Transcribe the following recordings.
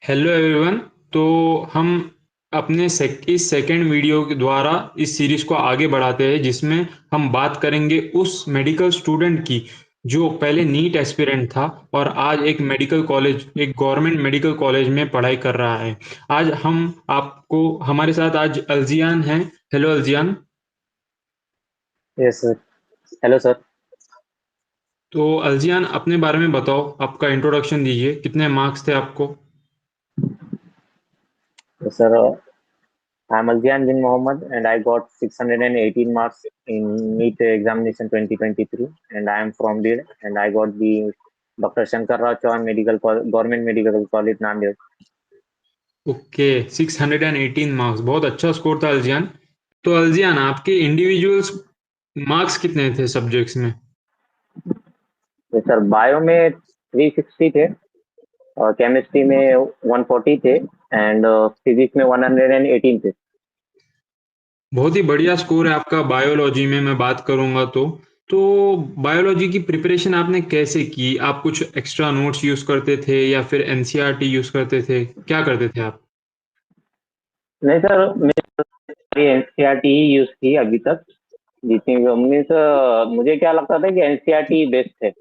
Hello everyone. तो हम इस सेकंड वीडियो के द्वारा इस सीरीज को आगे बढ़ाते हैं, जिसमें हम बात करेंगे उस मेडिकल स्टूडेंट की जो पहले नीट एस्पिरेंट था और आज एक गवर्नमेंट मेडिकल कॉलेज में पढ़ाई कर रहा है। आज हम आपको हमारे साथ आज अल्जियान हैं। Hello Aljiyan. Yes sir. Hello sir. तो अल्जियान, अपने बारे में बताओ, आपका इंट्रोडक्शन दीजिए, कितने मार्क्स थे आपको? Sir, I am Aljiyan bin Mohammad and I got 618 marks in NEET examination 2023 and I am from Bid and I got the Dr. Shankar Rao Chauhan Government Medical College Nanded. Okay, 618 marks बहुत अच्छा score था अल्जियान। तो अल्जियान, आपके individuals marks कितने थे subjects में? तो sir, bio में 360 थे और केमिस्ट्री में 140 थे एंड फिजिक्स में 118 थे। बहुत ही बढ़िया स्कोर है आपका। बायोलॉजी में मैं बात करूंगा तो बायोलॉजी की प्रिपरेशन आपने कैसे की? आप कुछ एक्स्ट्रा नोट्स यूज करते थे या फिर एनसीईआरटी यूज करते थे? क्या करते थे आप? नहीं सर, मेरी एनसीईआरटी ही यूज की अभी तक। जितनी मीन्स मुझे क्या लगता था कि एनसीईआरटी बेस्ट है,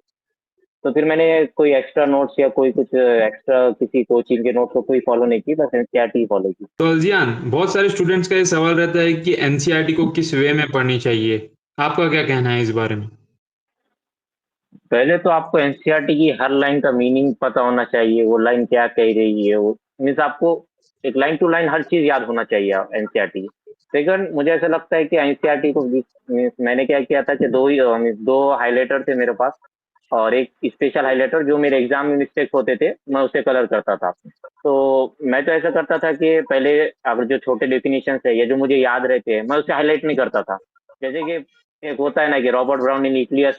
तो फिर मैंने कोई एक्स्ट्रा नोट्स या कोई कुछ एक्स्ट्रा किसी कोचिंग के नोट्स को कोई फॉलो नहीं की, बस एनसीईआरटी ही फॉलो की। तो अल्जियान, बहुत सारे स्टूडेंट्स का ये सवाल रहता है कि एनसीईआरटी को किस वे में पढ़नी चाहिए। आपका क्या कहना है इस बारे में? पहले तो आपको एनसीईआरटी की हर लाइन का मीनिंग पता होना चाहिए, वो लाइन क्या कह रही है। वो मीन्स आपको एक लाइन टू लाइन हर चीज याद होना चाहिए एनसीईआरटी की। सेकंड, मुझे ऐसा लगता है कि एनसीईआरटी को मीन्स मैंने क्या किया था कि दो ही मीन्स दो हाईलाइटर थे मेरे पास और एक स्पेशल हाईलाइटर जो मेरे एग्जाम में मिस्टेक होते थे मैं उसे कलर करता था। तो मैं तो ऐसा करता था कि पहले अगर जो छोटे डेफिनेशन है या जो मुझे याद रहते हैं मैं उसे हाईलाइट नहीं करता था। जैसे कि एक होता है ना कि रॉबर्ट ब्राउन ने न्यूक्लियस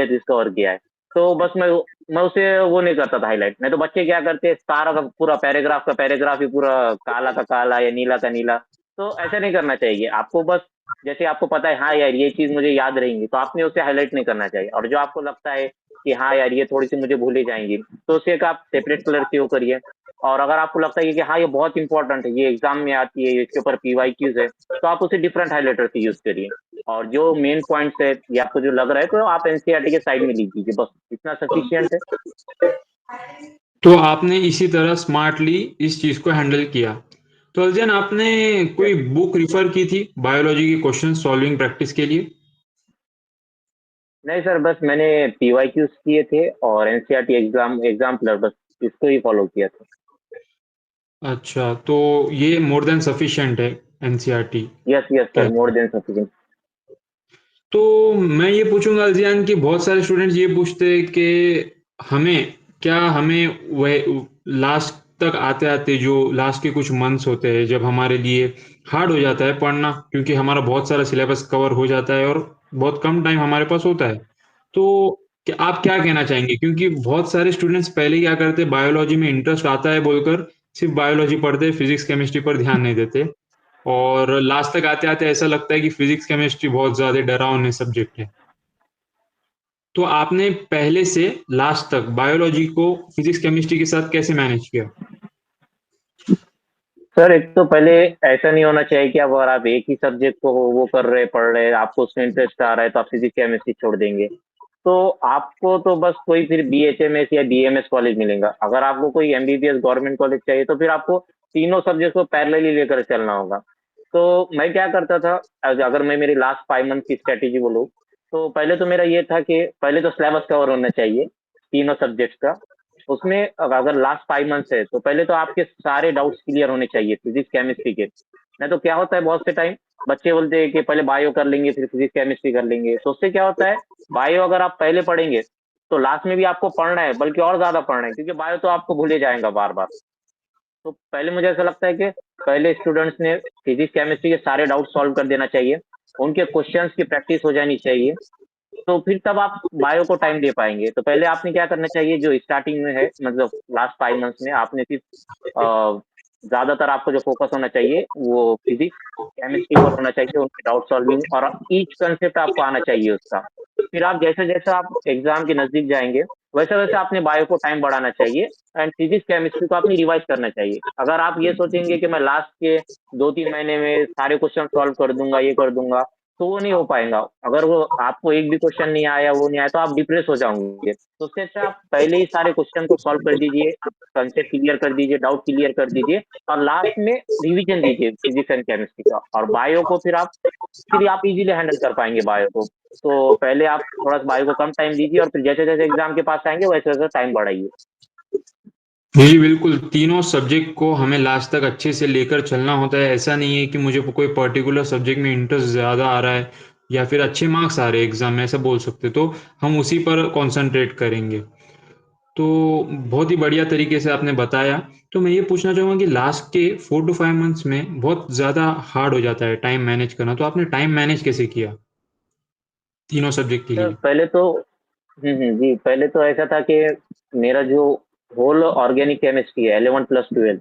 डिस्कवर किया है, तो बस मैं उसे वो नहीं करता था हाईलाइट। नहीं तो बच्चे क्या करते हैं, सारा का पूरा पैराग्राफ का पैराग्राफ ही पूरा काला का काला या नीला का नीला। तो ऐसा नहीं करना चाहिए आपको। बस जैसे आपको पता है हाँ यार ये चीज मुझे याद रहेंगी, तो आपने उसे हाईलाइट नहीं करना चाहिए। और जो आपको लगता है कि हाँ यार ये थोड़ी सी मुझे भूली जाएंगी, तो उसे एक आप सेपरेट कलर से वो करिए। और अगर आपको लगता है कि हाँ ये बहुत इंपॉर्टेंट है, ये एग्जाम में आती है, इसके ऊपर पीवाईक्यूज है, तो आप उसे डिफरेंट हाईलाइटर से यूज करिए। और जो मेन पॉइंट्स है ये आपको जो लग रहा है, तो आप एनसीईआरटी के साइड में लिख दीजिए, बस इतना सफिशियंट है। तो आपने इसी तरह स्मार्टली इस चीज को हैंडल किया। तो अल्जन, आपने कोई बुक रिफर की थी बायोलॉजी के क्वेश्चन सॉल्विंग प्रैक्टिस के लिए? नहीं सर, बस मैंने पीवाईक्यूज किए थे और एनसीईआरटी एग्जाम्पलर, बस इसको ही फॉलो किया था। अच्छा, तो ये मोर देन सफिशिएंट है एनसीईआरटी यस यस सर, कहता मोर है। Than sufficient. तो मैं ये पूछूंगा अल्जियान कि बहुत सारे स्टूडेंट्स ये पूछते हैं कि हमें वह लास्ट तक आते आते जो लास्ट के कुछ मंथ्स होते हैं जब हमारे लिए हार्ड हो जाता है पढ़ना, क्योंकि हमारा बहुत सारा सिलेबस कवर हो जाता है और बहुत कम टाइम हमारे पास होता है। तो आप क्या कहना चाहेंगे? क्योंकि बहुत सारे स्टूडेंट्स पहले क्या करते हैं, बायोलॉजी में इंटरेस्ट आता है बोलकर सिर्फ बायोलॉजी पढ़ते, फिजिक्स केमिस्ट्री पर ध्यान नहीं देते और लास्ट तक आते आते ऐसा लगता है कि फिजिक्स केमिस्ट्री बहुत ज्यादा डरावने सब्जेक्ट है। तो आपने पहले से लास्ट तक बायोलॉजी को फिजिक्स केमिस्ट्री के साथ कैसे मैनेज किया? सर, एक तो पहले ऐसा नहीं होना चाहिए कि अब अगर आप एक ही सब्जेक्ट को वो कर रहे पढ़ रहे आपको उसमें इंटरेस्ट आ रहा है तो आप फिजिक्स केमिस्ट्री छोड़ देंगे। तो आपको तो बस कोई फिर बीएचएमएस या बीएमएस कॉलेज मिलेगा। अगर आपको कोई एमबीबीएस गवर्नमेंट कॉलेज चाहिए तो फिर आपको तीनों सब्जेक्ट को पैरेलली लेकर चलना होगा। तो मैं क्या करता था, अगर मैं मेरी लास्ट 5 मंथ की स्ट्रेटेजी बोलूँ, तो पहले तो मेरा ये था कि पहले तो सिलेबस कवर होना चाहिए तीनों सब्जेक्ट्स का। उसमें अगर लास्ट 5 मंथ्स है तो पहले तो आपके सारे डाउट्स क्लियर होने चाहिए फिजिक्स केमिस्ट्री के। नहीं तो क्या होता है, बहुत से टाइम बच्चे बोलते हैं कि पहले बायो कर लेंगे फिर फिजिक्स केमिस्ट्री कर लेंगे, तो उससे क्या होता है, बायो अगर आप पहले पढ़ेंगे तो लास्ट में भी आपको पढ़ना है, बल्कि और ज्यादा पढ़ना है, क्योंकि बायो तो आपको भूले जाएगा बार बार। तो पहले मुझे ऐसा लगता है कि पहले स्टूडेंट्स ने फिजिक्स केमिस्ट्री के सारे डाउट सॉल्व कर देना चाहिए, उनके क्वेश्चंस की प्रैक्टिस हो जानी चाहिए। तो फिर तब आप बायो को टाइम दे पाएंगे। तो पहले आपने क्या करना चाहिए, जो स्टार्टिंग में है मतलब लास्ट 5 मंथ्स में आपने सिर्फ ज्यादातर आपको जो फोकस होना चाहिए वो फिजिक्स केमिस्ट्री पर होना चाहिए, उनके डाउट सॉल्विंग और ईच कंसेप्ट आपको आना चाहिए उसका। फिर आप जैसे जैसे आप एग्जाम के नजदीक जाएंगे वैसे वैसे आपने बायो को टाइम बढ़ाना चाहिए एंड फिजिक्स केमिस्ट्री को आपने रिवाइज करना चाहिए। अगर आप ये सोचेंगे कि मैं लास्ट के 2-3 महीने में सारे क्वेश्चन सॉल्व कर दूंगा, ये कर दूंगा, तो वो नहीं हो पाएगा। अगर वो आपको एक भी क्वेश्चन नहीं आया, वो नहीं आया, तो आप डिप्रेस हो जाओगे। तो उससे अच्छा आप पहले ही सारे क्वेश्चन को सॉल्व कर दीजिए, कंसेप्ट क्लियर कर दीजिए, डाउट क्लियर कर दीजिए, और लास्ट में रिवीजन दीजिए फिजिक्स एंड केमिस्ट्री का। और बायो को फिर आप इजीली हैंडल कर पाएंगे बायो को। तो पहले आप थोड़ा सा बायो को कम टाइम दीजिए, और फिर जैसे जैसे एग्जाम के पास आएंगे वैसे वैसे टाइम बढ़ाइए। जी बिल्कुल, तीनों सब्जेक्ट को हमें लास्ट तक अच्छे से लेकर चलना होता है। ऐसा नहीं है कि मुझे कोई पर्टिकुलर सब्जेक्ट में इंटरेस्ट ज़्यादा आ रहा है या फिर अच्छे मार्क्स आ रहे हैं एग्जाम में, ऐसा बोल सकते, तो हम उसी पर कंसंट्रेट करेंगे। तो बहुत ही बढ़िया तरीके से आपने बताया। तो मैं ये पूछना चाहूँगा कि लास्ट के 4 to 5 मंथ्स में बहुत ज़्यादा हार्ड हो जाता है टाइम मैनेज करना, तो आपने टाइम मैनेज कैसे किया तीनों सब्जेक्ट के सर लिए? पहले तो जी, पहले तो ऐसा था कि मेरा जो होल ऑर्गेनिक केमिस्ट्री है 11+12,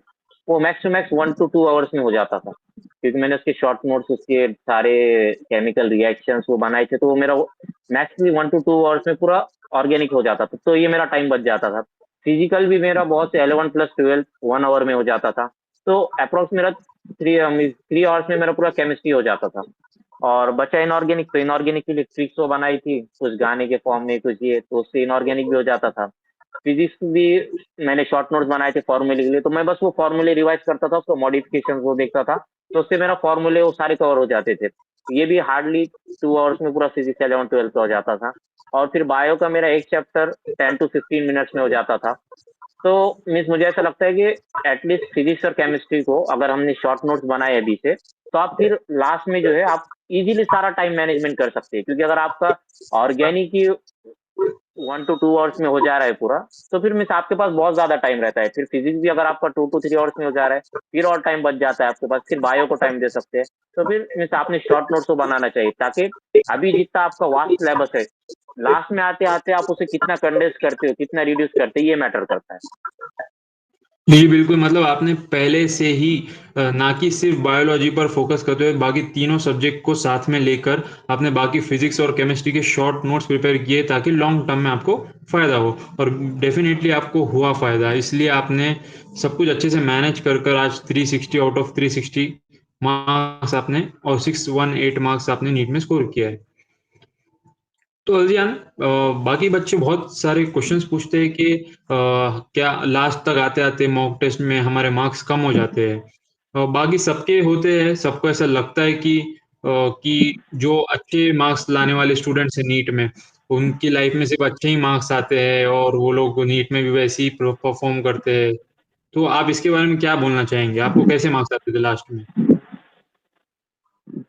वो max to max 1 to 2 hours में हो जाता था, क्योंकि मैंने उसके शॉर्ट नोट्स, उसके सारे केमिकल रिएक्शंस वो बनाए थे, तो वो मेरा मैक्सिमम 1 to 2 आवर्स में पूरा ऑर्गेनिक हो जाता था, तो ये मेरा टाइम बच जाता था। फिजिकल भी मेरा बहुत से 11+12 1 आवर में हो जाता था, तो अप्रोक्स मेरा 3 आवर्स में मेरा पूरा केमिस्ट्री हो जाता था। और बचा इनऑर्गेनिक, तो इनऑर्गेनिक के लिए ट्रिक्स वो बनाई थी, कुछ गाने के फॉर्म में, कुछ ये, तो उससे इनऑर्गेनिक भी हो जाता था। फिजिक्स भी मैंने शॉर्ट नोट्स बनाए थे फॉर्मूले के लिए, तो मैं बस वो फॉर्मूले रिवाइज करता था, उसको मॉडिफिकेशन वो देखता था, तो उससे मेरा फॉर्मूले वो सारे कवर हो जाते थे। ये भी हार्डली 2 आवर्स में पूरा फिजिक्स 11-12 का हो जाता था। और फिर बायो का मेरा एक चैप्टर 10 to 15 मिनट्स में हो जाता था। तो मीन्स मुझे ऐसा लगता है कि एटलीस्ट फिजिक्स और केमिस्ट्री को अगर हमने शॉर्ट नोट्स बनाए अभी से, तो आप फिर लास्ट में जो है आप इजीली सारा टाइम मैनेजमेंट कर सकते हैं, क्योंकि अगर आपका ऑर्गेनिक ही 1 to 2 आवर्स में हो जा रहा है पूरा, तो फिर मीन्स आपके पास बहुत ज्यादा टाइम रहता है। फिर फिजिक्स भी अगर आपका 2 to 3 आवर्स में हो जा रहा है, फिर और टाइम बच जाता है आपके पास, फिर बायो को टाइम दे सकते हैं। तो फिर मीन्स आपने शॉर्ट नोट्स को बनाना चाहिए, ताकि अभी जितना आपका वास्ट सिलेबस है, लास्ट में आते आते आप उसे कितना कंडेंस करते हो, कितना रिड्यूस करते हो, ये मैटर करता है। जी बिल्कुल, मतलब आपने पहले से ही ना कि सिर्फ बायोलॉजी पर फोकस करते हुए बाकी तीनों सब्जेक्ट को साथ में लेकर आपने बाकी फिजिक्स और केमिस्ट्री के शॉर्ट नोट्स प्रिपेयर किए ताकि लॉन्ग टर्म में आपको फ़ायदा हो, और डेफिनेटली आपको हुआ फ़ायदा। इसलिए आपने सब कुछ अच्छे से मैनेज कर कर आज 360 आउट ऑफ 360 मार्क्स आपने और 618 मार्क्स आपने नीट में स्कोर किया है। तो अजियान, बाकी बच्चे बहुत सारे क्वेश्चंस पूछते हैं कि क्या लास्ट तक आते आते मॉक टेस्ट में हमारे मार्क्स कम हो जाते हैं। बाकी सबके होते हैं, सबको ऐसा लगता है कि जो अच्छे मार्क्स लाने वाले स्टूडेंट्स हैं नीट में, उनकी लाइफ में सिर्फ अच्छे ही मार्क्स आते हैं और वो लोग नीट में भी वैसे ही परफॉर्म करते हैं। तो आप इसके बारे में क्या बोलना चाहेंगे, आपको कैसे मार्क्स आते थे लास्ट में?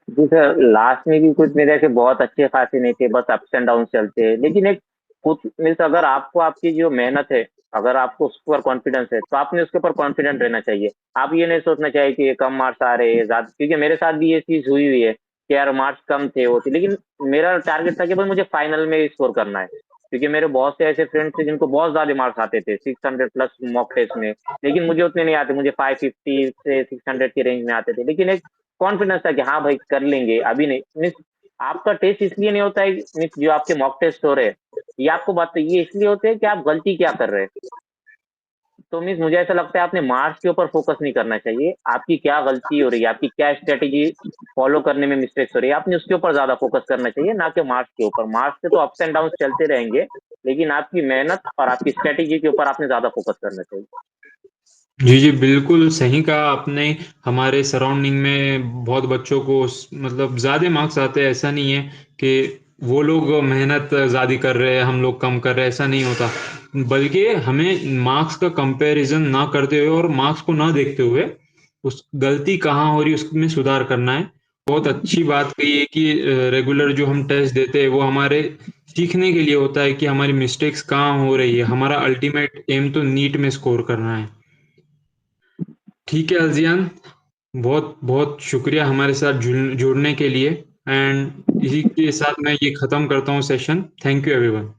जी सर, लास्ट में भी कुछ मेरे ऐसे बहुत अच्छे खासे नहीं थे, बस अप्स एंड डाउन चलते हैं, लेकिन एक खुद मीन्स अगर आपको आपकी जो मेहनत है, अगर आपको उस पर कॉन्फिडेंस है, तो आपने उसके ऊपर कॉन्फिडेंट रहना चाहिए। आप ये नहीं सोचना चाहिए कि कम मार्क्स आ रहे हैं ज्यादा, क्योंकि मेरे साथ भी ये चीज हुई हुई है कि यार मार्क्स कम थे वो थे, लेकिन मेरा टारगेट था कि भाई मुझे फाइनल में स्कोर करना है, क्योंकि मेरे बहुत से ऐसे फ्रेंड्स थे जिनको बहुत ज्यादा मार्क्स आते थे 600+ मॉक टेस्ट में, लेकिन मुझे उतने नहीं आते, मुझे 550 से 600 की रेंज में आते थे। लेकिन एक कॉन्फिडेंस था कि हाँ भाई कर लेंगे, अभी नहीं। मीन्स आपका टेस्ट इसलिए नहीं होता है, मीन्स जो आपके मॉक टेस्ट हो रहे हैं, ये आपको बात ये इसलिए होते हैं कि आप गलती क्या कर रहे हैं। तो मीन्स मुझे ऐसा लगता है आपने मार्क्स के ऊपर फोकस नहीं करना चाहिए, आपकी क्या गलती हो रही है, आपकी क्या स्ट्रेटेजी फॉलो करने में मिस्टेक्स हो रही है, आपने उसके ऊपर ज्यादा फोकस करना चाहिए, ना कि मार्क्स के ऊपर। मार्क्स से तो अप्स एंड डाउन चलते रहेंगे, लेकिन आपकी मेहनत और आपकी स्ट्रेटेजी के ऊपर आपने ज्यादा फोकस करना चाहिए। जी, जी, बिल्कुल सही कहा आपने। हमारे सराउंडिंग में बहुत बच्चों को मतलब ज़्यादा मार्क्स आते हैं, ऐसा नहीं है कि वो लोग मेहनत ज़्यादा कर रहे हैं, हम लोग कम कर रहे हैं, ऐसा नहीं होता। बल्कि हमें मार्क्स का कंपैरिजन ना करते हुए और मार्क्स को ना देखते हुए उस गलती कहाँ हो रही है उसमें सुधार करना है। बहुत अच्छी बात कही है कि रेगुलर जो हम टेस्ट देते हैं वो हमारे सीखने के लिए होता है कि हमारी मिस्टेक्स कहाँ हो रही है। हमारा अल्टीमेट एम तो नीट में स्कोर करना है। ठीक है अज़ियान, बहुत बहुत शुक्रिया हमारे साथ जुड़ने के लिए, एंड इसी के साथ मैं ये ख़त्म करता हूँ सेशन। Thank you everyone.